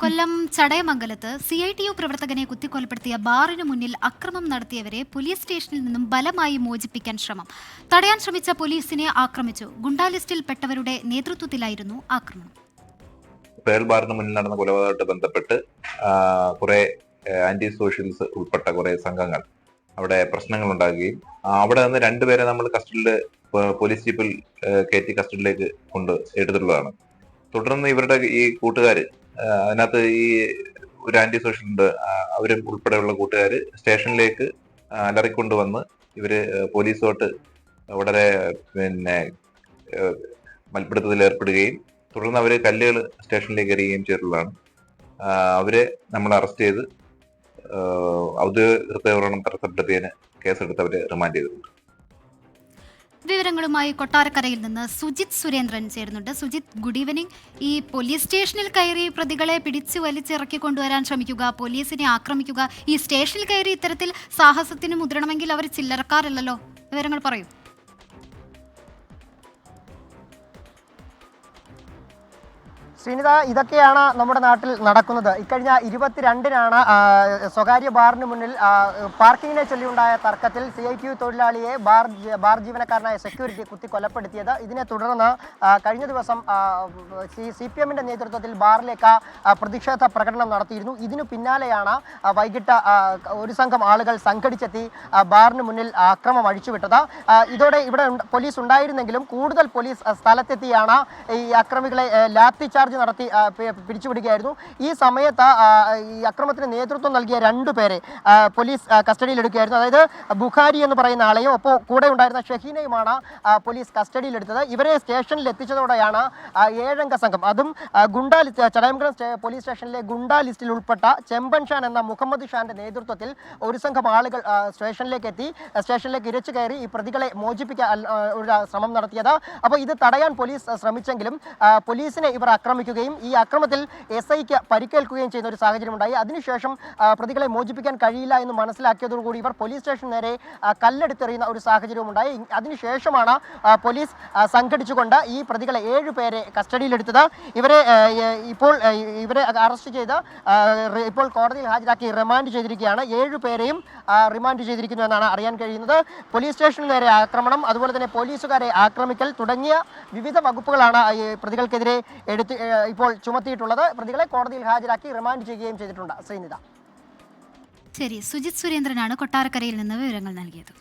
കൊല്ലം ചടയമംഗലത്ത് CITU പ്രവർത്തകനെ കുത്തിക്കൊലപ്പെടുത്തിയ ബാറിന് മുന്നിൽ അക്രമം നടത്തിയവരെ പോലീസ് സ്റ്റേഷനിൽ നിന്നും ബലമായി മോചിപ്പിക്കാൻ ശ്രമം. തടയാൻ ശ്രമിച്ച പോലീസിനെ ആക്രമിച്ചു. ഗുണ്ടാ ലിസ്റ്റിൽപ്പെട്ടവരുടെ നേതൃത്വത്തിലായിരുന്നു ആക്രമണം. പേൾ ബാറിന് മുന്നിൽ നടന്ന കൊലപാതകമായിട്ട് ബന്ധപ്പെട്ട് കുറെ ആന്റി സോഷ്യൽസ് ഉൾപ്പെട്ട കുറെ സംഘങ്ങൾ അവിടെ പ്രശ്നങ്ങൾ ഉണ്ടാകുകയും അവിടെ നിന്ന് രണ്ടുപേരെ നമ്മൾ കസ്റ്റഡിയിൽ പോലീസ് ജീപ്പിൽ കയറ്റി കസ്റ്റഡിയിലേക്ക് എടുത്തിട്ടുള്ളതാണ്. തുടർന്ന് ഇവരുടെ ഈ കൂട്ടുകാര് അതിനകത്ത് ഈ ഒരു ആന്റി സോഷ്യൽ ഉണ്ട്, അവരും ഉൾപ്പെടെയുള്ള കൂട്ടുകാര് സ്റ്റേഷനിലേക്ക് അലറിക്കൊണ്ടുവന്ന് ഇവര് പോലീസുമായിട്ട് വളരെ മൽപ്പിടുത്തത്തിൽ ഏർപ്പെടുകയും തുടർന്ന് അവര് കല്ലുകൾ സ്റ്റേഷനിലേക്ക് എറിയുകയും ചെയ്തിട്ടുള്ളതാണ്. അവരെ നമ്മൾ അറസ്റ്റ് ചെയ്ത് ഔദ്യോഗിക കൃത്യവിവരണം തടസ്സപ്പെടുത്തിയതിന് കേസെടുത്ത് അവരെ റിമാൻഡ് ചെയ്തിട്ടുണ്ട്. വിവരങ്ങളുമായി കൊട്ടാരക്കരയിൽ നിന്ന് സുജിത് സുരേന്ദ്രൻ ചേരുന്നുണ്ട്. Sujith, good evening. ഈ പോലീസ് സ്റ്റേഷനിൽ കയറി പ്രതികളെ പിടിച്ചു വലിച്ചിറക്കി കൊണ്ടുവരാൻ ശ്രമിക്കുക, പോലീസിനെ ആക്രമിക്കുക, ഈ സ്റ്റേഷനിൽ കയറി ഇത്തരത്തിൽ സാഹസത്തിന് മുതിരണമെങ്കിൽ അവർ ചില്ലറക്കാരല്ലോ. വിവരങ്ങൾ പറയൂ. ശ്രീനിത, ഇതൊക്കെയാണ് നമ്മുടെ നാട്ടിൽ നടക്കുന്നത്. ഇക്കഴിഞ്ഞ 22-നാണ് സ്വകാര്യ ബാറിന് മുന്നിൽ പാർക്കിങ്ങിനെ ചൊല്ലിയുണ്ടായ തർക്കത്തിൽ CITU തൊഴിലാളിയെ ബാർ ജീവനക്കാരനായ സെക്യൂരിറ്റി കുത്തി കൊലപ്പെടുത്തിയത്. ഇതിനെ തുടർന്ന് കഴിഞ്ഞ ദിവസം CPM-ന്റെ നേതൃത്വത്തിൽ ബാറിലേക്ക് പ്രതിഷേധ പ്രകടനം നടത്തിയിരുന്നു. ഇതിനു പിന്നാലെയാണ് വൈകിട്ട് ഒരു സംഘം ആളുകൾ സംഘടിച്ചെത്തി ബാറിന് മുന്നിൽ ആക്രമം അഴിച്ചുവിട്ടത്. ഇതോടെ ഇവിടെ പോലീസ് ഉണ്ടായിരുന്നെങ്കിലും കൂടുതൽ പോലീസ് സ്ഥലത്തെത്തിയാണ് ഈ അക്രമികളെ ലാത്തി ചാർജ് നടത്തി പിടിച്ചുപിടിക്കുകയായിരുന്നു. ഈ സമയത്ത് ഈ അക്രമത്തിന് നേതൃത്വം നൽകിയ 2 പേരെ പോലീസ് കസ്റ്റഡിയിലെടുക്കുകയായിരുന്നു. അതായത് ബുഖാരി എന്ന് പറയുന്ന ആളെയും ഒപ്പം കൂടെ ഉണ്ടായിരുന്ന ഷഹീനയുമാണ് പോലീസ് കസ്റ്റഡിയിലെടുത്തത്. ഇവരെ സ്റ്റേഷനിൽ എത്തിച്ചതോടെയാണ് 7-അംഗ സംഘം, അതും ചടയമംഗലം പോലീസ് സ്റ്റേഷനിലെ ഗുണ്ടാ ലിസ്റ്റിൽ ഉൾപ്പെട്ട ചെമ്പൻ ഷാൻ എന്ന മുഹമ്മദ് ഷാന്റെ നേതൃത്വത്തിൽ ഒരു സംഘം ആളുകൾ സ്റ്റേഷനിലേക്ക് ഇരച്ചു കയറി ഈ പ്രതികളെ മോചിപ്പിക്കാൻ ഒരു ശ്രമം നടത്തിയത്. അപ്പോൾ ഇത് തടയാൻ പോലീസ് ശ്രമിച്ചെങ്കിലും പോലീസിനെ ഇവർ ആക്രമിക്കുകയും ഈ അക്രമത്തിൽ SIക്ക് പരിക്കേൽക്കുകയും ചെയ്യുന്ന ഒരു സാഹചര്യം ഉണ്ടായി. അതിനുശേഷം പ്രതികളെ മോചിപ്പിക്കാൻ കഴിയില്ല എന്ന് മനസ്സിലാക്കിയതോടുകൂടി ഇവർ പോലീസ് സ്റ്റേഷൻ നേരെ കല്ലെടുത്തെറിയുന്ന ഒരു സാഹചര്യവും ഉണ്ടായി. അതിനുശേഷമാണ് പോലീസ് സംഘടിച്ചുകൊണ്ട് ഈ പ്രതികളെ 7 പേരെ കസ്റ്റഡിയിലെടുത്തത്. ഇവരെ അറസ്റ്റ് ചെയ്ത് ഇപ്പോൾ കോടതിയിൽ ഹാജരാക്കി റിമാൻഡ് ചെയ്തിരിക്കുകയാണ്. 7 പേരെയും റിമാൻഡ് ചെയ്തിരിക്കുന്നു എന്നാണ് അറിയാൻ കഴിയുന്നത്. പോലീസ് സ്റ്റേഷന് നേരെ ആക്രമണം, അതുപോലെ തന്നെ പോലീസുകാരെ ആക്രമിക്കൽ തുടങ്ങിയ വിവിധ വകുപ്പുകളാണ് പ്രതികൾക്കെതിരെ ഇപ്പോൾ ചുമത്തിയിട്ടുള്ളത്. പ്രതികളെ കോടതിയിൽ ഹാജരാക്കി റിമാൻഡ് ചെയ്യുകയും ചെയ്തിട്ടുണ്ട്. ശ്രീനിത. ശരി, സുജിത് സുരേന്ദ്രനാണ് കൊട്ടാരക്കരയിൽ നിന്ന് വിവരങ്ങൾ നൽകിയത്.